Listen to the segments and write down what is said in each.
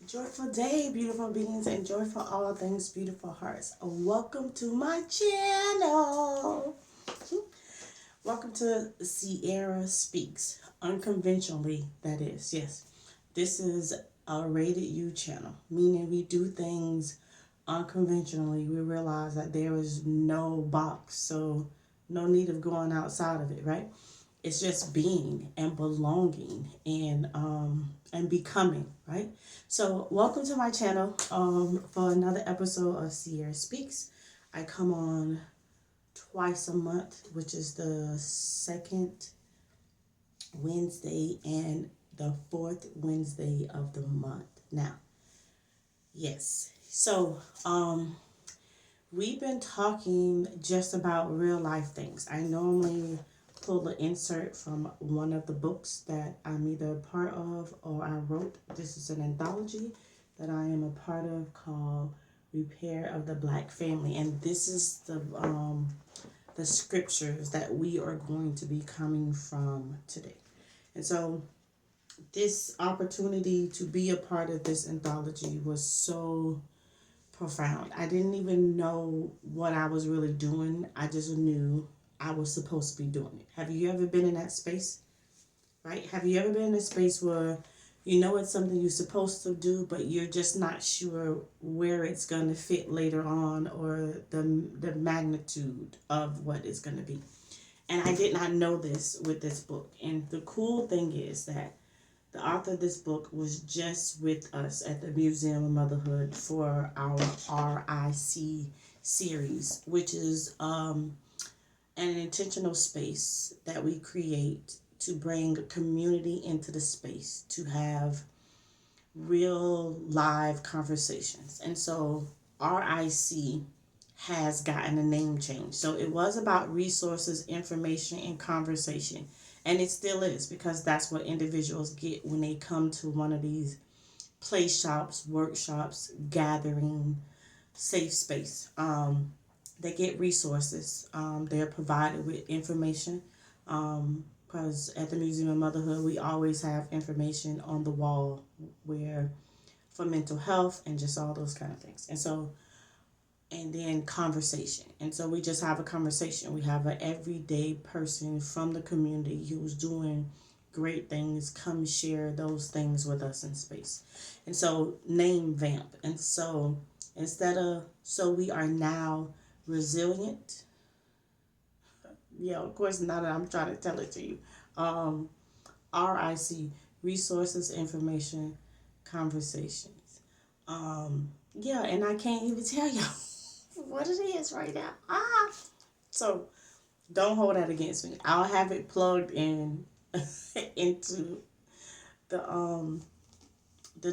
Joyful day, beautiful beings, and joyful all things, beautiful hearts. Welcome to my channel. Welcome to Sierra Speaks, unconventionally, that is. Yes, this is a rated U channel, meaning we do things unconventionally. We realize that there is no box, so no need of going outside of it, right? It's just being and belonging and becoming, right? So welcome to my channel for another episode of Sierra Speaks. I come on twice a month, which is the second Wednesday and the fourth Wednesday of the month. Now, yes. So we've been talking just about real life things. I normally pull the insert from one of the books that I'm either a part of or I wrote. This is an anthology that I am a part of called Repair of the Black Family, and this is the scriptures that we are going to be coming from today. And so this opportunity to be a part of this anthology was so profound. I didn't even know what I was really doing. I just knew I was supposed to be doing it. Have you ever been in that space? Right? Have you ever been in a space where you know it's something you're supposed to do, but you're just not sure where it's going to fit later on or the magnitude of what it's going to be? And I did not know this with this book. And the cool thing is that the author of this book was just with us at the Museum of Motherhood for our R.I.C. series, which is an intentional space that we create to bring community into the space to have real live conversations. And so RIC has gotten a name change. So it was about resources, information, and conversation. And it still is, because that's what individuals get when they come to one of these play shops, workshops, gathering, safe space. They get resources. They're provided with information. Because at the Museum of Motherhood, we always have information on the wall where for mental health and just all those kind of things. And so, and then conversation. And so we just have a conversation. We have an everyday person from the community who's doing great things come share those things with us in space. And so name Vamp. And so so we are now resilient. Yeah, of course, now that I'm trying to tell it to you. RIC, resources, information, conversations. Yeah, and I can't even tell you what it is right now. So don't hold that against me. I'll have it plugged in into the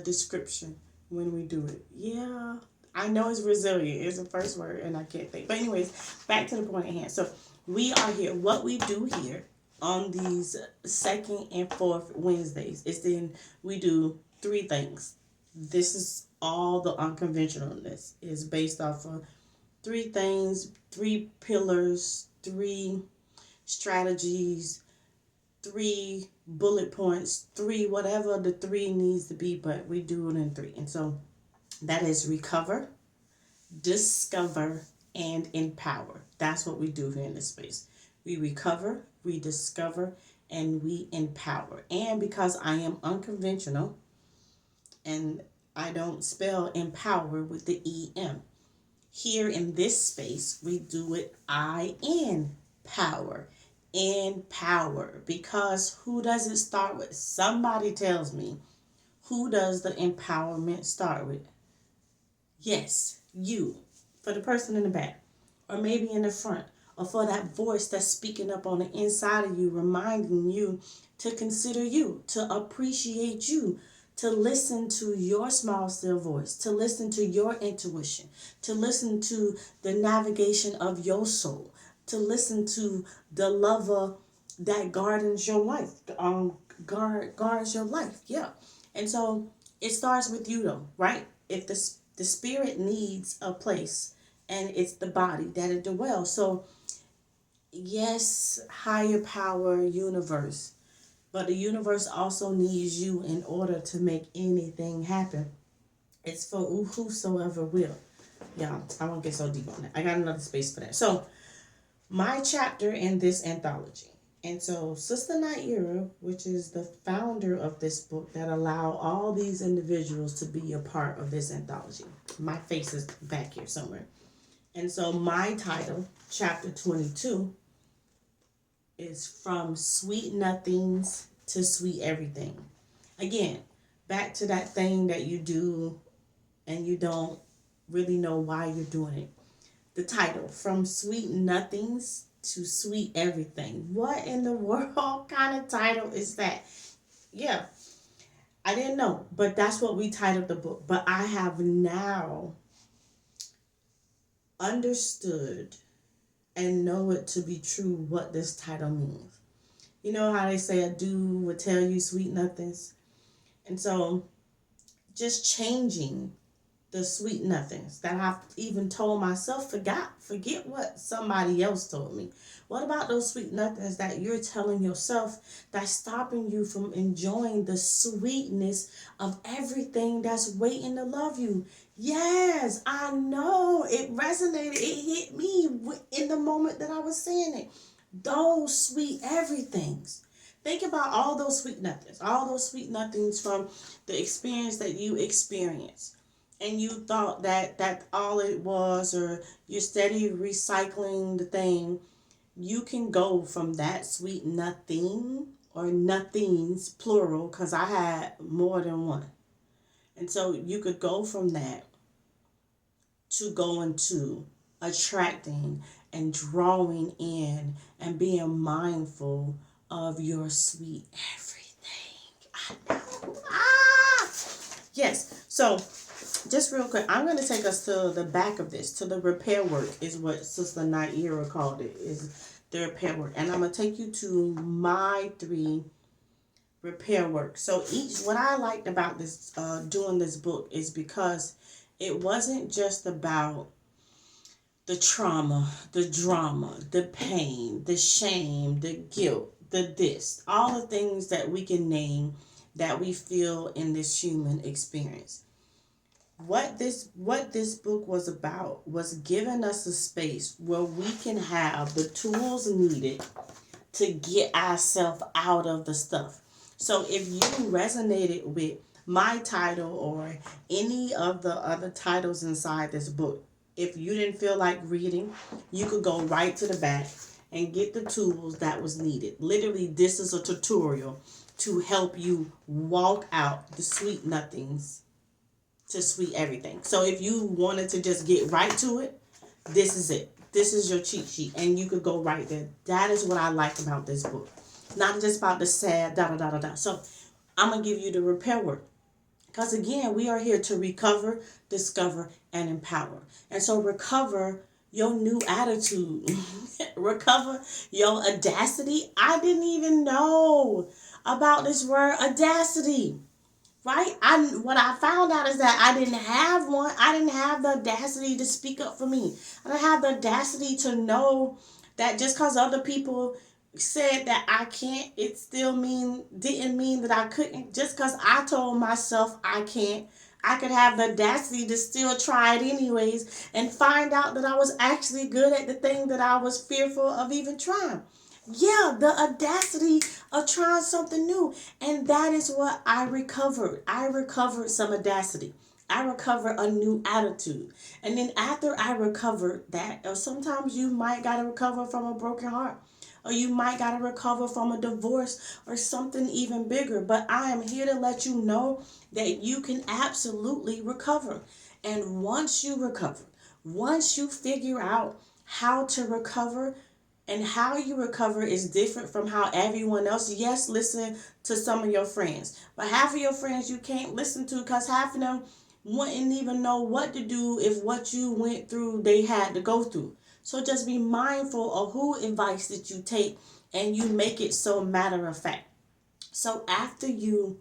description when we do it. Yeah. I know it's resilient. It's the first word and I can't think. But anyways, back to the point at hand. So we are here. What we do here on these second and fourth Wednesdays is then we do three things. This is all the unconventionalness is based off of three things, three pillars, three strategies, three bullet points, three whatever the three needs to be, but we do it in three. And so that is recover, discover, and empower. That's what we do here in this space. We recover, we discover, and we empower. And because I am unconventional and I don't spell empower with the EM, here in this space, we do it INpower. Empower. Because who does it start with? Somebody tells me, who does the empowerment start with? Yes, you. For the person in the back, or maybe in the front, or for that voice that's speaking up on the inside of you, reminding you to consider you, to appreciate you, to listen to your small still voice, to listen to your intuition, to listen to the navigation of your soul, to listen to the lover that gardens your life, guards your life. Yeah. And so it starts with you though, right? If the spirit needs a place and it's the body that it dwells. So yes, higher power universe, but the universe also needs you in order to make anything happen. It's for whosoever will. Yeah, I won't get so deep on that. I got another space for that. So, my chapter in this anthology. And so, Sister Naira, which is the founder of this book that allow all these individuals to be a part of this anthology. My face is back here somewhere. And so, my title, chapter 22, is From Sweet Nothings to Sweet Everything. Again, back to that thing that you do and you don't really know why you're doing it. The title, From Sweet Nothings to Sweet Everything. What in the world kind of title is that? Yeah, I didn't know, but that's what we titled the book. But I have now understood and know it to be true what this title means. You know how they say a dude would tell you sweet nothings? And so just changing the sweet nothings that I've even told myself, forget what somebody else told me. What about those sweet nothings that you're telling yourself that's stopping you from enjoying the sweetness of everything that's waiting to love you? Yes, I know it resonated. It hit me in the moment that I was saying it. Those sweet everythings. Think about all those sweet nothings from the experience that you experienced and you thought that that's all it was, or you're steady recycling the thing. You can go from that sweet nothing or nothings plural, because I had more than one, and so you could go from that to going to attracting and drawing in and being mindful of your sweet everything. I know. Yes. So just real quick, I'm going to take us to the back of this, to the repair work, is what Sister Naira called it, is the repair work. And I'm going to take you to my 3 repair work. So what I liked about this, doing this book, is because it wasn't just about the trauma, the drama, the pain, the shame, the guilt, the this, all the things that we can name that we feel in this human experience. What this book was about was giving us a space where we can have the tools needed to get ourselves out of the stuff. So if you resonated with my title or any of the other titles inside this book, if you didn't feel like reading, you could go right to the back and get the tools that was needed. Literally, this is a tutorial to help you walk out the sweet nothings to sweet everything. So if you wanted to just get right to it, this is it. This is your cheat sheet, and you could go right there. That is what I like about this book. Not just about the sad da da da da da. So I'm gonna give you the repair work. Because again, we are here to recover, discover, and empower. And so recover your new attitude. Recover your audacity. I didn't even know about this word audacity. Right? What I found out is that I didn't have one. I didn't have the audacity to speak up for me. I didn't have the audacity to know that just because other people said that I can't, it still didn't mean that I couldn't. Just because I told myself I can't, I could have the audacity to still try it anyways and find out that I was actually good at the thing that I was fearful of even trying. Yeah, the audacity of trying something new. And that is what I recovered. I recovered some audacity. I recovered a new attitude. And then after I recovered that, or sometimes you might got to recover from a broken heart. Or you might got to recover from a divorce or something even bigger. But I am here to let you know that you can absolutely recover. And once you recover, once you figure out how to recover, and how you recover is different from how everyone else. Yes, listen to some of your friends, but half of your friends you can't listen to because half of them wouldn't even know what to do if what you went through they had to go through. So just be mindful of who advice that you take and you make it so matter of fact. So after you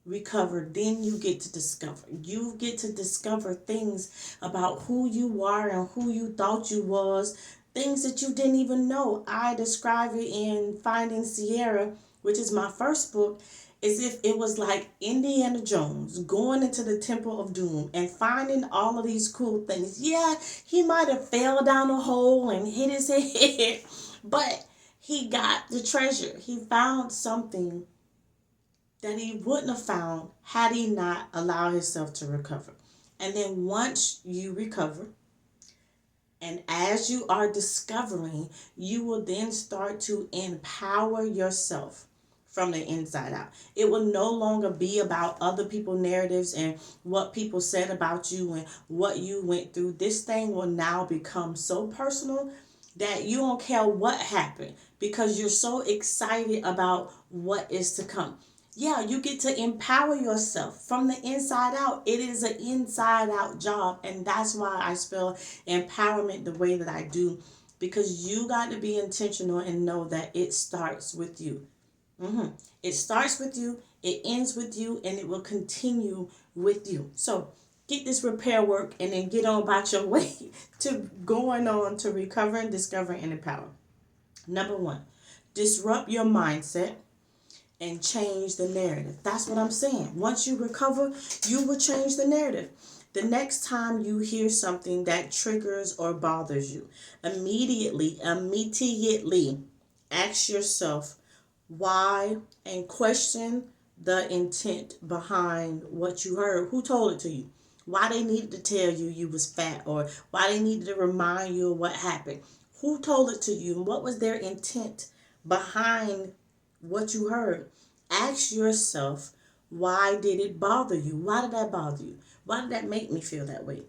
recover, then you get to discover. You get to discover things about who you are and who you thought you was, things that you didn't even know. I describe it in Finding Sierra, which is my first book, as if it was like Indiana Jones going into the Temple of Doom and finding all of these cool things. Yeah, he might have fell down a hole and hit his head, but he got the treasure. He found something that he wouldn't have found had he not allowed himself to recover. And then once you recover, and as you are discovering, you will then start to empower yourself from the inside out. It will no longer be about other people's narratives and what people said about you and what you went through. This thing will now become so personal that you don't care what happened because you're so excited about what is to come. Yeah, you get to empower yourself from the inside out. It is an inside out job, and that's why I spell empowerment the way that I do, because you got to be intentional and know that it starts with you. It starts with you, it ends with you, and it will continue with you. So get this repair work and then get on about your way to going on to recover and discover and empower. Number one, disrupt your mindset and change the narrative. That's what I'm saying. Once you recover, you will change the narrative. The next time you hear something that triggers or bothers you, immediately ask yourself why and question the intent behind what you heard. Who told it to you? Why they needed to tell you you was fat, or why they needed to remind you of what happened. Who told it to you, and what was their intent behind what you heard? Ask yourself, why did it bother you? Why did that bother you? Why did that make me feel that way?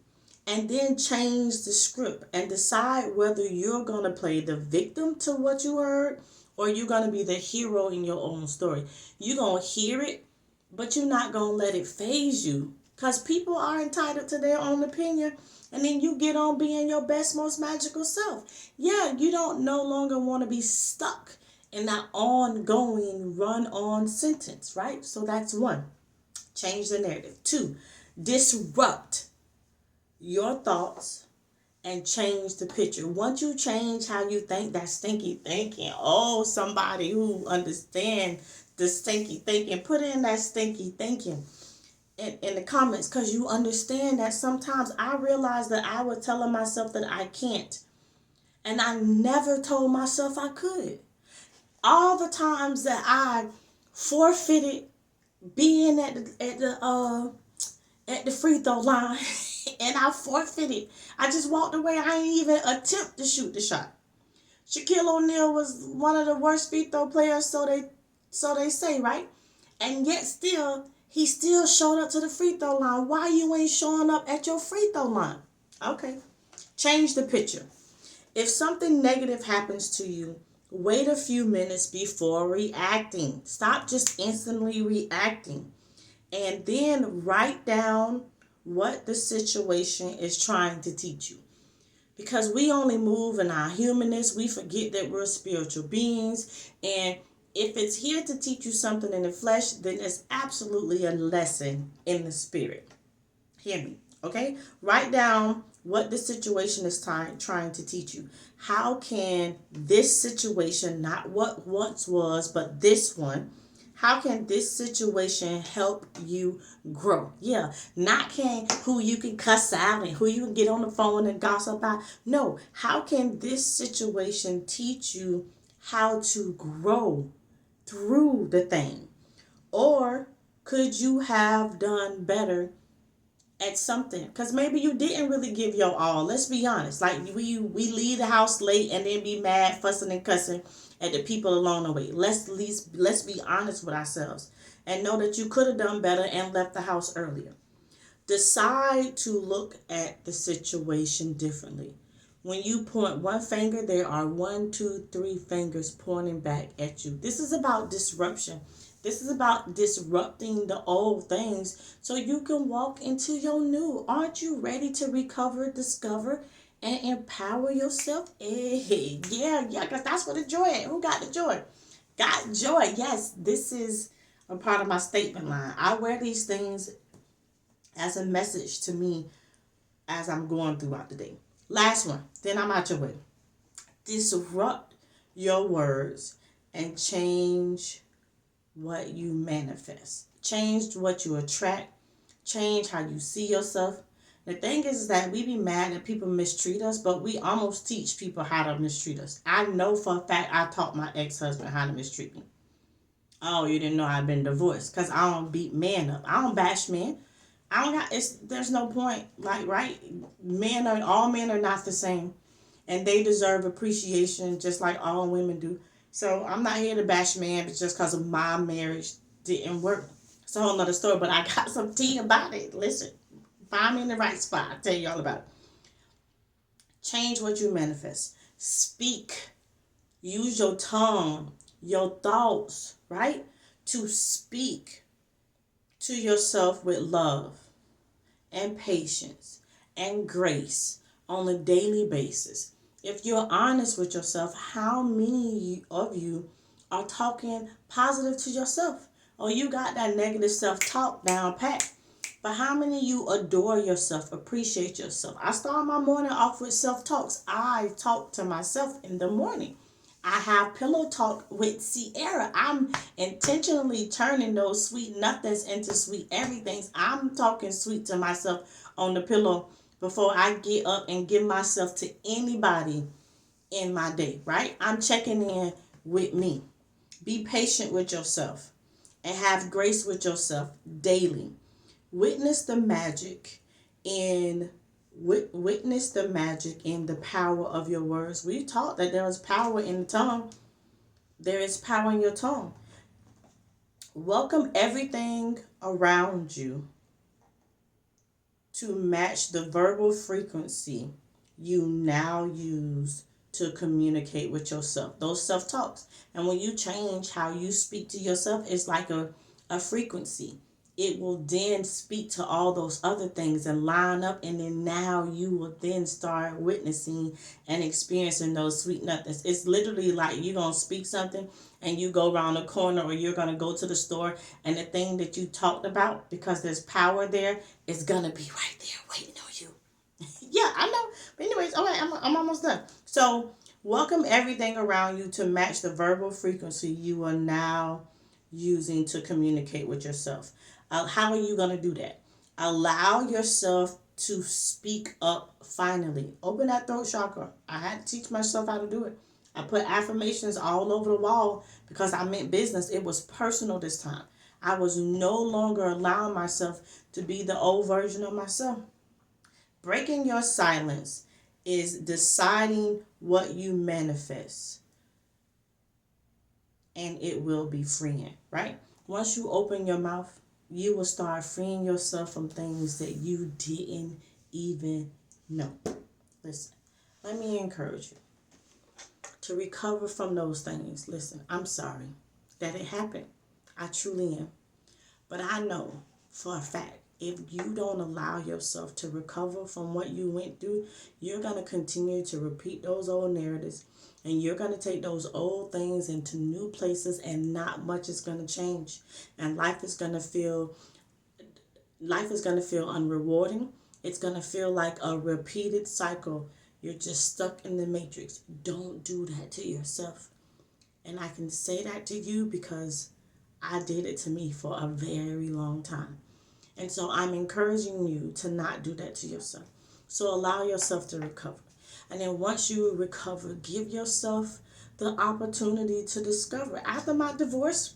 And then change the script and decide whether you're going to play the victim to what you heard or you're going to be the hero in your own story. You're going to hear it, but you're not going to let it phase you, because people are entitled to their own opinion. And then you get on being your best, most magical self. Yeah, you don't no longer want to be stuck in that ongoing run-on sentence, right? So that's one. Change the narrative. Two, disrupt your thoughts and change the picture. Once you change how you think, that stinky thinking, oh, somebody who understands the stinky thinking, put in that stinky thinking in the comments, because you understand that sometimes I realized that I was telling myself that I can't, and I never told myself I could. All the times that I forfeited being at the free throw line and I forfeited. I just walked away. I didn't even attempt to shoot the shot. Shaquille O'Neal was one of the worst free throw players, so they say, right? And yet still, he still showed up to the free throw line. Why you ain't showing up at your free throw line? Okay. Change the picture. If something negative happens to you, wait a few minutes before reacting. Stop just instantly reacting. And then write down what the situation is trying to teach you. Because we only move in our humanness, we forget that we're spiritual beings. And if it's here to teach you something in the flesh, then it's absolutely a lesson in the spirit. Hear me, okay? Write down what the situation is trying to teach you. How can this situation, not what once was, but this one, how can this situation help you grow? Yeah, not can who you can cuss out and who you can get on the phone and gossip about. No, how can this situation teach you how to grow through the thing? Or could you have done better at something? Because maybe you didn't really give your all. Let's be honest. Like we leave the house late and then be mad, fussing and cussing at the people along the way. Let's be honest with ourselves and know that you could have done better and left the house earlier. Decide to look at the situation differently. When you point one finger, there are 1, 2, 3 fingers pointing back at you. This is about disruption. This is about disrupting the old things so you can walk into your new. Aren't you ready to recover, discover, and empower yourself? Hey, yeah, because that's what the joy is. Who got the joy? Got joy. Yes, this is a part of my statement line. I wear these things as a message to me as I'm going throughout the day. Last one, then I'm out your way. Disrupt your words and change what you manifest. Change what you attract. Change how you see yourself. The thing is that we be mad that people mistreat us, but we almost teach people how to mistreat us. I know for a fact I taught my ex-husband how to mistreat me. Oh, you didn't know I've been divorced because I don't beat men up. I don't bash men. I don't got. It's there's no point. Like right, all men are not the same, and they deserve appreciation just like all women do. So I'm not here to bash men, but just because of my marriage didn't work. It's a whole nother story. But I got some tea about it. Listen, find me in the right spot. I'll tell you all about it. Change what you manifest. Speak. Use your tongue, your thoughts, right? To speak to yourself with love and patience and grace on a daily basis. If you're honest with yourself, how many of you are talking positive to yourself? Or you got that negative self talk down pat? But how many of you adore yourself, appreciate yourself? I start my morning off with self talks. I talk to myself in the morning. I have pillow talk with Sierra. I'm intentionally turning those sweet nothings into sweet everythings. I'm talking sweet to myself on the pillow before I get up and give myself to anybody in my day, right? I'm checking in with me. Be patient with yourself and have grace with yourself daily. Witness the magic in witness the magic in the power of your words. We taught that there is power in the tongue. There is power in your tongue. Welcome everything around you to match the verbal frequency you now use to communicate with yourself. Those self talks. And when you change how you speak to yourself, it's like a frequency. It will then speak to all those other things and line up, and then now you will then start witnessing and experiencing those sweet nothings. It's literally like you're gonna speak something and you go around the corner, or you're gonna go to the store, and the thing that you talked about, because there's power there, is gonna be right there waiting on you. Yeah, I know. But anyways, all right, I'm almost done. So welcome everything around you to match the verbal frequency you are now using to communicate with yourself. How are you going to do that? Allow yourself to speak up finally. Open that throat chakra. I had to teach myself how to do it. I put affirmations all over the wall because I meant business. It was personal this time. I was no longer allowing myself to be the old version of myself. Breaking your silence is deciding what you manifest, and it will be freeing, right? Once you open your mouth, you will start freeing yourself from things that you didn't even know. Listen, let me encourage you to recover from those things. Listen, I'm sorry that it happened. I truly am. But I know for a fact, if you don't allow yourself to recover from what you went through, you're going to continue to repeat those old narratives, and you're going to take those old things into new places, and not much is going to change. And life is going to feel unrewarding. It's going to feel like a repeated cycle. You're just stuck in the matrix. Don't do that to yourself. And I can say that to you because I did it to me for a very long time. And so I'm encouraging you to not do that to yourself. So allow yourself to recover. And then once you recover, give yourself the opportunity to discover. After my divorce,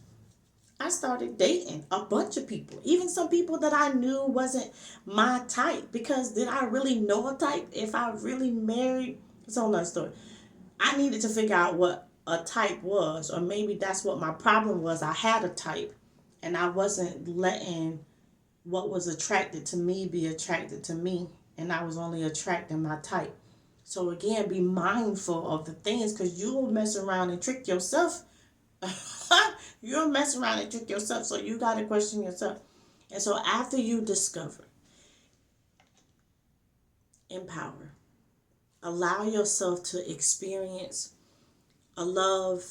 I started dating a bunch of people, even some people that I knew wasn't my type. Because did I really know a type? If I really married, it's a whole nother story. I needed to figure out what a type was, or maybe that's what my problem was. I had a type, and I wasn't letting what was attracted to me be attracted to me, and I was only attracting my type. So again, be mindful of the things, because you'll mess around and trick yourself. You'll mess around and trick yourself, so you got to question yourself. And so after you discover, empower, allow yourself to experience a love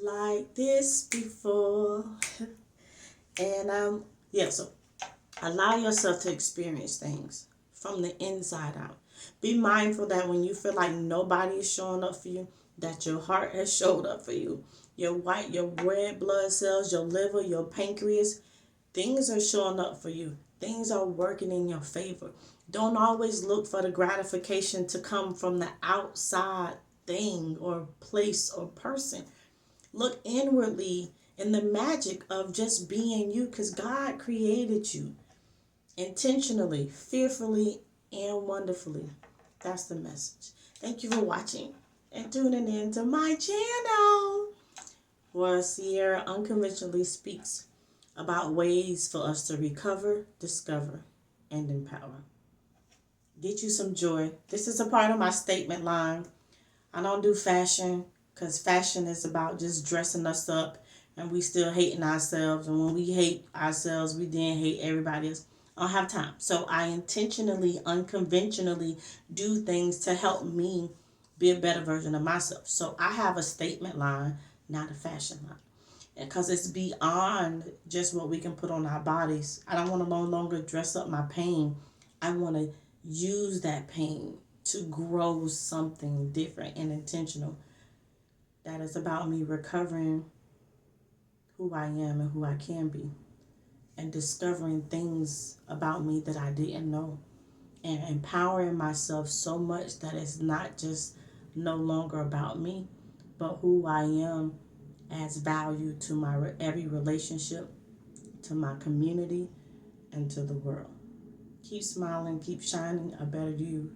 like this before. And so allow yourself to experience things from the inside out. Be mindful that when you feel like nobody is showing up for you, that your heart has showed up for you. Your red blood cells, your liver, your pancreas, things are showing up for you. Things are working in your favor. Don't always look for the gratification to come from the outside thing or place or person. Look inwardly in the magic of just being you, because God created you intentionally, fearfully, and wonderfully. That's the message. Thank you for watching and tuning in to my channel, where Sierra unconventionally speaks about ways for us to recover, discover, and empower. Get you some joy. This is a part of my statement line. I don't do fashion because fashion is about just dressing us up and we still hating ourselves. And when we hate ourselves, we then hate everybody else. I don't have time. So I intentionally, unconventionally do things to help me be a better version of myself. So I have a statement line, not a fashion line. Because it's beyond just what we can put on our bodies. I don't want to no longer dress up my pain. I want to use that pain to grow something different and intentional. That is about me recovering who I am and who I can be, and discovering things about me that I didn't know, and empowering myself so much that it's not just no longer about me, but who I am adds value to my every relationship, to my community, and to the world. Keep smiling, keep shining a better you